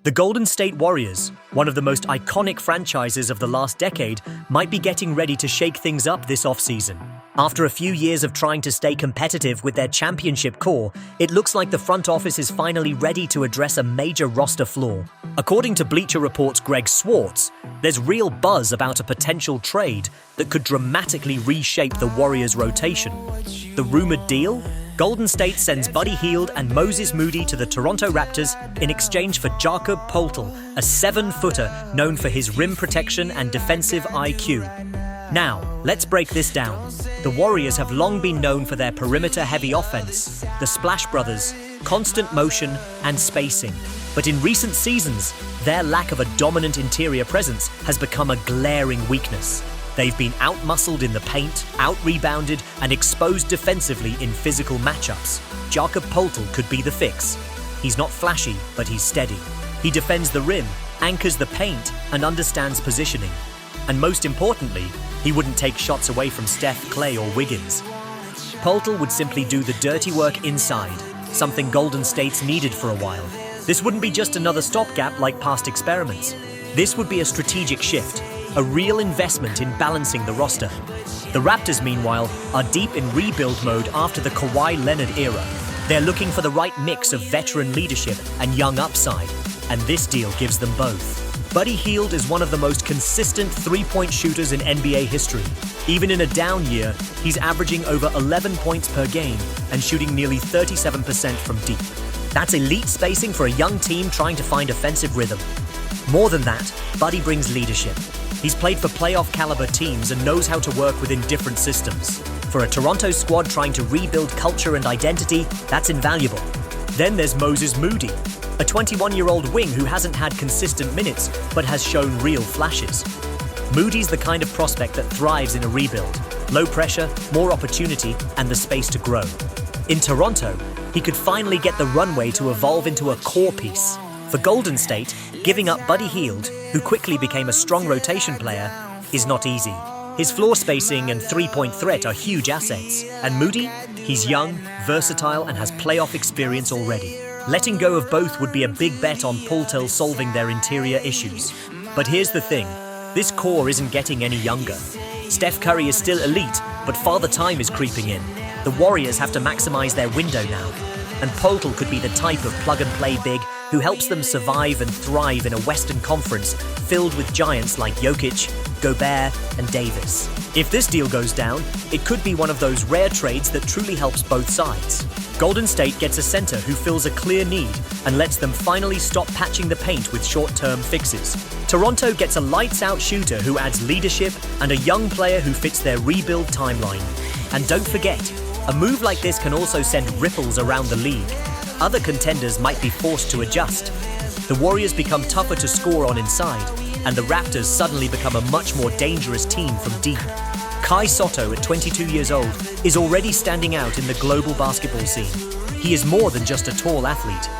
The Golden State Warriors, one of the most iconic franchises of the last decade, might be getting ready to shake things up this offseason. After a few years of trying to stay competitive with their championship core, it looks like the front office is finally ready to address a major roster flaw. According to Bleacher Report's Greg Swartz, there's real buzz about a potential trade that could dramatically reshape the Warriors' rotation. The rumored deal? Golden State sends Buddy Hield and Moses Moody to the Toronto Raptors in exchange for Jakob Poeltl, a 7-footer known for his rim protection and defensive IQ. Now, let's break this down. The Warriors have long been known for their perimeter-heavy offense, the Splash Brothers, constant motion, and spacing. But in recent seasons, their lack of a dominant interior presence has become a glaring weakness. They've been out-muscled in the paint, out-rebounded, and exposed defensively in physical matchups. Jakob Poeltl could be the fix. He's not flashy, but he's steady. He defends the rim, anchors the paint, and understands positioning. And most importantly, he wouldn't take shots away from Steph, Clay, or Wiggins. Poeltl would simply do the dirty work inside, something Golden State's needed for a while. This wouldn't be just another stopgap like past experiments. This would be a strategic shift, a real investment in balancing the roster. The Raptors, meanwhile, are deep in rebuild mode after the Kawhi Leonard era. They're looking for the right mix of veteran leadership and young upside, and this deal gives them both. Buddy Hield is one of the most consistent three-point shooters in NBA history. Even in a down year, he's averaging over 11 points per game and shooting nearly 37% from deep. That's elite spacing for a young team trying to find offensive rhythm. More than that, Buddy brings leadership. He's played for playoff-caliber teams and knows how to work within different systems. For a Toronto squad trying to rebuild culture and identity, that's invaluable. Then there's Moses Moody, a 21-year-old wing who hasn't had consistent minutes but has shown real flashes. Moody's the kind of prospect that thrives in a rebuild. Low pressure, more opportunity, and the space to grow. In Toronto, he could finally get the runway to evolve into a core piece. For Golden State, giving up Buddy Hield, who quickly became a strong rotation player, is not easy. His floor spacing and three-point threat are huge assets. And Moody? He's young, versatile, and has playoff experience already. Letting go of both would be a big bet on Poeltl solving their interior issues. But here's the thing, this core isn't getting any younger. Steph Curry is still elite, but Father Time is creeping in. The Warriors have to maximize their window now. And Poeltl could be the type of plug-and-play big who helps them survive and thrive in a Western Conference filled with giants like Jokic, Gobert, and Davis. If this deal goes down, it could be one of those rare trades that truly helps both sides. Golden State gets a center who fills a clear need and lets them finally stop patching the paint with short-term fixes. Toronto gets a lights-out shooter who adds leadership and a young player who fits their rebuild timeline. And don't forget, a move like this can also send ripples around the league. Other contenders might be forced to adjust. The Warriors become tougher to score on inside, and the Raptors suddenly become a much more dangerous team from deep. Kai Sotto, at 22 years old, is already standing out in the global basketball scene. He is more than just a tall athlete.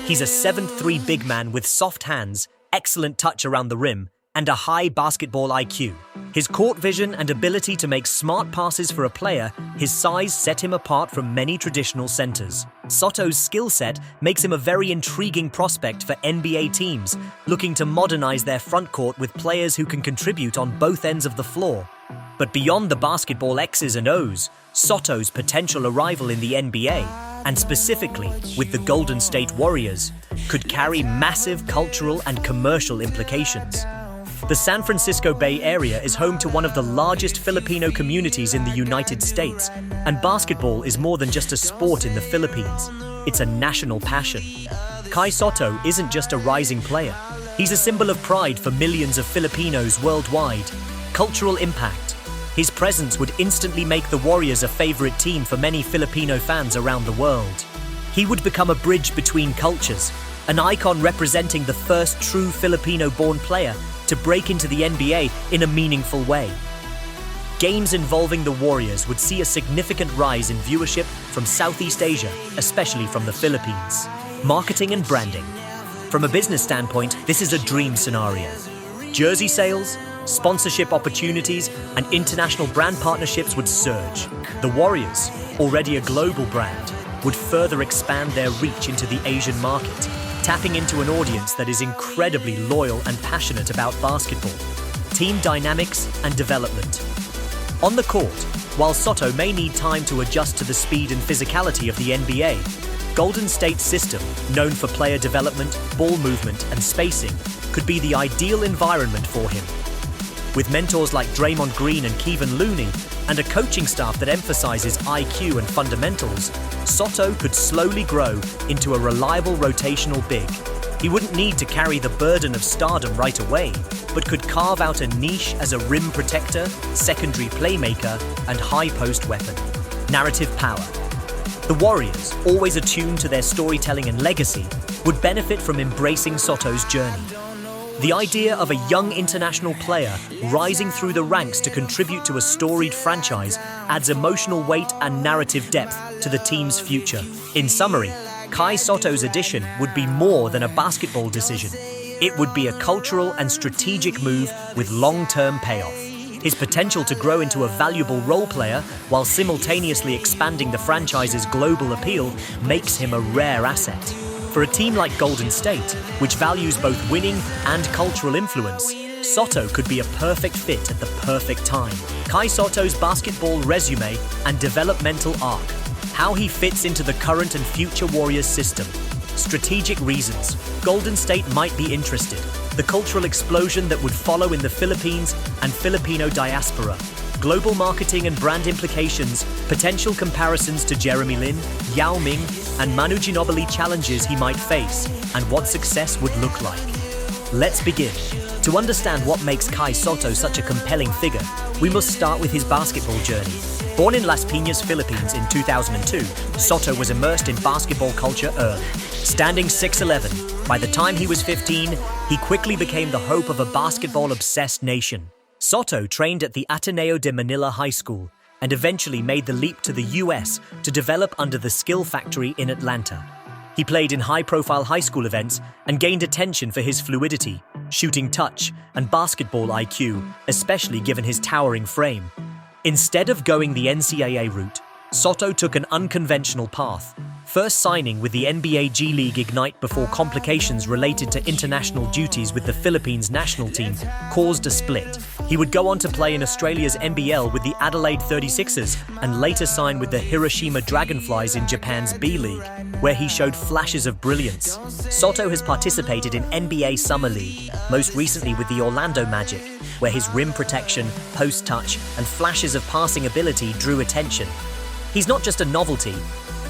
He's a 7'3" big man with soft hands, excellent touch around the rim, and a high basketball IQ. His court vision and ability to make smart passes for a player, his size set him apart from many traditional centers. Sotto's skill set makes him a very intriguing prospect for NBA teams, looking to modernize their front court with players who can contribute on both ends of the floor. But beyond the basketball X's and O's, Sotto's potential arrival in the NBA, and specifically with the Golden State Warriors, could carry massive cultural and commercial implications. The San Francisco Bay Area is home to one of the largest Filipino communities in the United States, and basketball is more than just a sport in the Philippines. It's a national passion. Kai Sotto isn't just a rising player. He's a symbol of pride for millions of Filipinos worldwide. Cultural impact. His presence would instantly make the Warriors a favorite team for many Filipino fans around the world. He would become a bridge between cultures, an icon representing the first true Filipino-born player to break into the NBA in a meaningful way. Games involving the Warriors would see a significant rise in viewership from Southeast Asia, especially from the Philippines. Marketing and branding. From a business standpoint, this is a dream scenario. Jersey sales, sponsorship opportunities, and international brand partnerships would surge. The Warriors, already a global brand, would further expand their reach into the Asian market, tapping into an audience that is incredibly loyal and passionate about basketball, team dynamics, and development. On the court, while Sotto may need time to adjust to the speed and physicality of the NBA, Golden State's system, known for player development, ball movement, and spacing, could be the ideal environment for him. With mentors like Draymond Green and Kevin Looney, and a coaching staff that emphasizes IQ and fundamentals, Sotto could slowly grow into a reliable rotational big. He wouldn't need to carry the burden of stardom right away, but could carve out a niche as a rim protector, secondary playmaker, and high post weapon. Narrative power. The Warriors, always attuned to their storytelling and legacy, would benefit from embracing Sotto's journey. The idea of a young international player rising through the ranks to contribute to a storied franchise adds emotional weight and narrative depth to the team's future. In summary, Kai Sotto's addition would be more than a basketball decision. It would be a cultural and strategic move with long-term payoff. His potential to grow into a valuable role player while simultaneously expanding the franchise's global appeal makes him a rare asset. For a team like Golden State, which values both winning and cultural influence, Sotto could be a perfect fit at the perfect time. Kai Sotto's basketball resume and developmental arc. How he fits into the current and future Warriors system. Strategic reasons. Golden State might be interested. The cultural explosion that would follow in the Philippines and Filipino diaspora. Global marketing and brand implications, potential comparisons to Jeremy Lin, Yao Ming, and Manu Ginobili challenges he might face, and what success would look like. Let's begin. To understand what makes Kai Sotto such a compelling figure, we must start with his basketball journey. Born in Las Piñas, Philippines in 2002, Sotto was immersed in basketball culture early. Standing 6'11", by the time he was 15, he quickly became the hope of a basketball-obsessed nation. Sotto trained at the Ateneo de Manila High School and eventually made the leap to the US to develop under the Skill Factory in Atlanta. He played in high-profile high school events and gained attention for his fluidity, shooting touch, and basketball IQ, especially given his towering frame. Instead of going the NCAA route, Sotto took an unconventional path, first signing with the NBA G.League Ignite before complications related to international duties with the Philippines national team caused a split. He would go on to play in Australia's NBL with the Adelaide 36ers and later sign with the Hiroshima Dragonflies in Japan's B.League, where he showed flashes of brilliance. Sotto has participated in NBA Summer League, most recently with the Orlando Magic, where his rim protection, post touch, and flashes of passing ability drew attention. He's not just a novelty,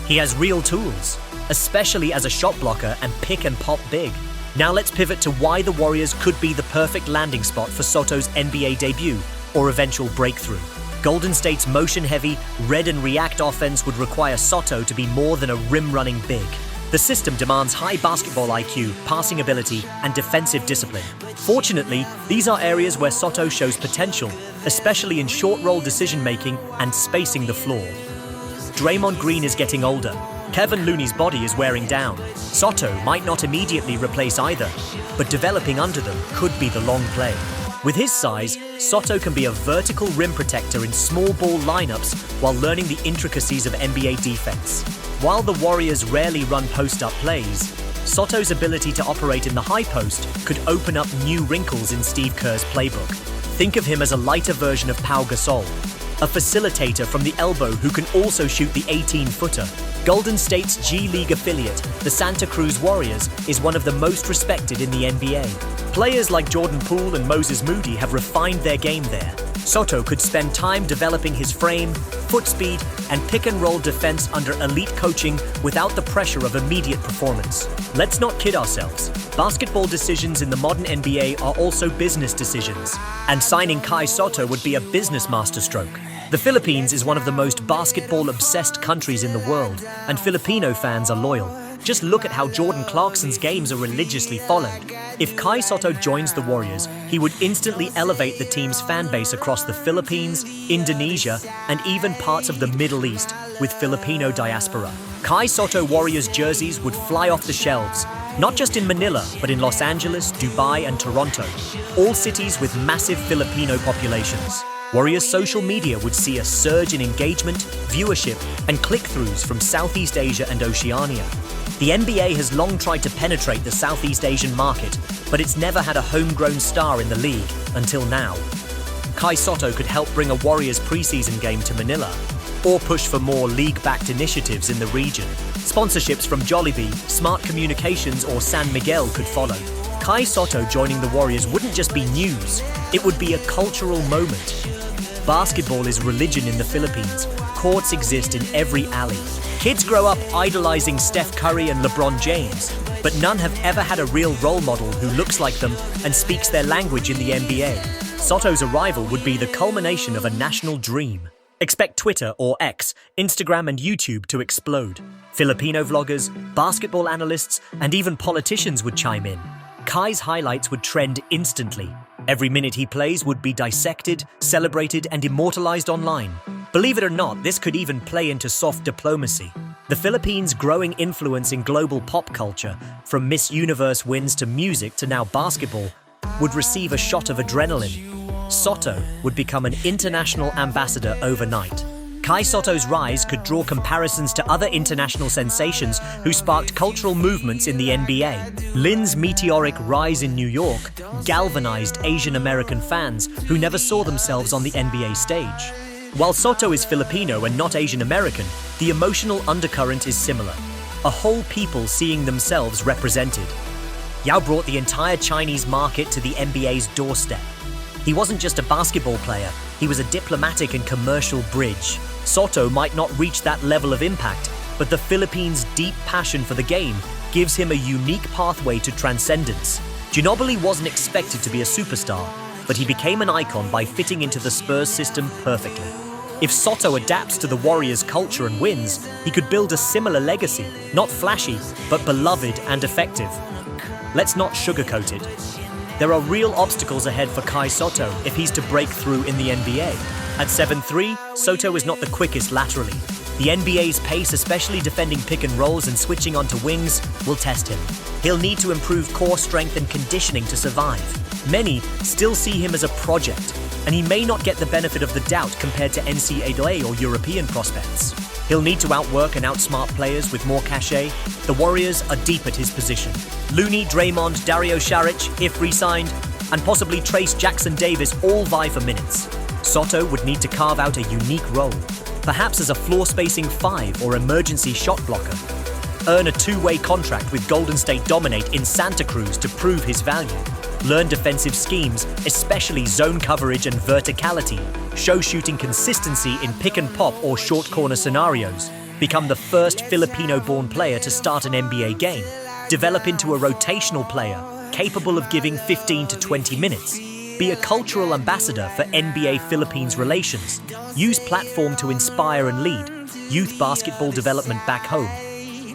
he has real tools, especially as a shot blocker and pick and pop big. Now let's pivot to why the Warriors could be the perfect landing spot for Sotto's NBA debut or eventual breakthrough. Golden State's motion-heavy, read and react offense would require Sotto to be more than a rim-running big. The system demands high basketball IQ, passing ability, and defensive discipline. Fortunately, these are areas where Sotto shows potential, especially in short-roll decision-making and spacing the floor. Draymond Green is getting older. Kevin Looney's body is wearing down. Sotto might not immediately replace either, but developing under them could be the long play. With his size, Sotto can be a vertical rim protector in small ball lineups while learning the intricacies of NBA defense. While the Warriors rarely run post-up plays, Sotto's ability to operate in the high post could open up new wrinkles in Steve Kerr's playbook. Think of him as a lighter version of Pau Gasol, a facilitator from the elbow who can also shoot the 18-footer. Golden State's G.League affiliate, the Santa Cruz Warriors, is one of the most respected in the NBA. Players like Jordan Poole and Moses Moody have refined their game there. Sotto could spend time developing his frame, foot speed, and pick-and-roll defense under elite coaching without the pressure of immediate performance. Let's not kid ourselves. Basketball decisions in the modern NBA are also business decisions, and signing Kai Sotto would be a business masterstroke. The Philippines is one of the most basketball-obsessed countries in the world, and Filipino fans are loyal. Just look at how Jordan Clarkson's games are religiously followed. If Kai Sotto joins the Warriors, he would instantly elevate the team's fan base across the Philippines, Indonesia, and even parts of the Middle East with Filipino diaspora. Kai Sotto Warriors jerseys would fly off the shelves, not just in Manila, but in Los Angeles, Dubai, and Toronto, all cities with massive Filipino populations. Warriors' social media would see a surge in engagement, viewership, and click-throughs from Southeast Asia and Oceania. The NBA has long tried to penetrate the Southeast Asian market, but it's never had a homegrown star in the league until now. Kai Sotto could help bring a Warriors preseason game to Manila, or push for more league-backed initiatives in the region. Sponsorships from Jollibee, Smart Communications or San Miguel could follow. Kai Sotto joining the Warriors wouldn't just be news, it would be a cultural moment. Basketball is religion in the Philippines. Courts exist in every alley. Kids grow up idolizing Steph Curry and LeBron James, but none have ever had a real role model who looks like them and speaks their language in the NBA. Sotto's arrival would be the culmination of a national dream. Expect Twitter or X, Instagram and YouTube to explode. Filipino vloggers, basketball analysts, and even politicians would chime in. Kai's highlights would trend instantly. Every minute he plays would be dissected, celebrated, and immortalized online. Believe it or not, this could even play into soft diplomacy. The Philippines' growing influence in global pop culture, from Miss Universe wins to music to now basketball, would receive a shot of adrenaline. Sotto would become an international ambassador overnight. Kai Sotto's rise could draw comparisons to other international sensations who sparked cultural movements in the NBA. Lin's meteoric rise in New York galvanized Asian American fans who never saw themselves on the NBA stage. While Sotto is Filipino and not Asian American, the emotional undercurrent is similar. A whole people seeing themselves represented. Yao brought the entire Chinese market to the NBA's doorstep. He wasn't just a basketball player, he was a diplomatic and commercial bridge. Sotto might not reach that level of impact, but the Philippines' deep passion for the game gives him a unique pathway to transcendence. Ginobili wasn't expected to be a superstar, but he became an icon by fitting into the Spurs system perfectly. If Sotto adapts to the Warriors' culture and wins, he could build a similar legacy, not flashy, but beloved and effective. Let's not sugarcoat it. There are real obstacles ahead for Kai Sotto if he's to break through in the NBA. At 7'3", Sotto is not the quickest laterally. The NBA's pace, especially defending pick and rolls and switching onto wings, will test him. He'll need to improve core strength and conditioning to survive. Many still see him as a project, and he may not get the benefit of the doubt compared to NCAA or European prospects. He'll need to outwork and outsmart players with more cachet. The Warriors are deep at his position. Looney, Draymond, Dario Saric, if re-signed, and possibly Trace Jackson-Davis all vie for minutes. Sotto would need to carve out a unique role, perhaps as a floor-spacing 5 or emergency shot blocker. Earn a two-way contract with Golden State Dominate in Santa Cruz to prove his value. Learn defensive schemes, especially zone coverage and verticality. Show shooting consistency in pick and pop or short corner scenarios. Become the first Filipino-born player to start an NBA game. Develop into a rotational player, capable of giving 15 to 20 minutes. Be a cultural ambassador for NBA Philippines relations. Use platform to inspire and lead. Youth basketball development back home.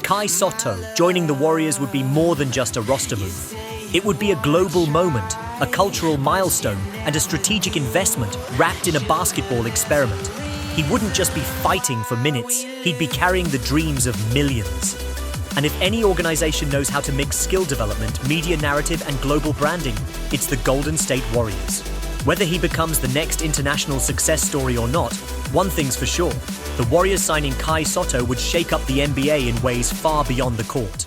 Kai Sotto joining the Warriors would be more than just a roster move. It would be a global moment, a cultural milestone, and a strategic investment wrapped in a basketball experiment. He wouldn't just be fighting for minutes, he'd be carrying the dreams of millions. And if any organization knows how to mix skill development, media narrative, and global branding, it's the Golden State Warriors. Whether he becomes the next international success story or not, one thing's for sure, the Warriors signing Kai Sotto would shake up the NBA in ways far beyond the court.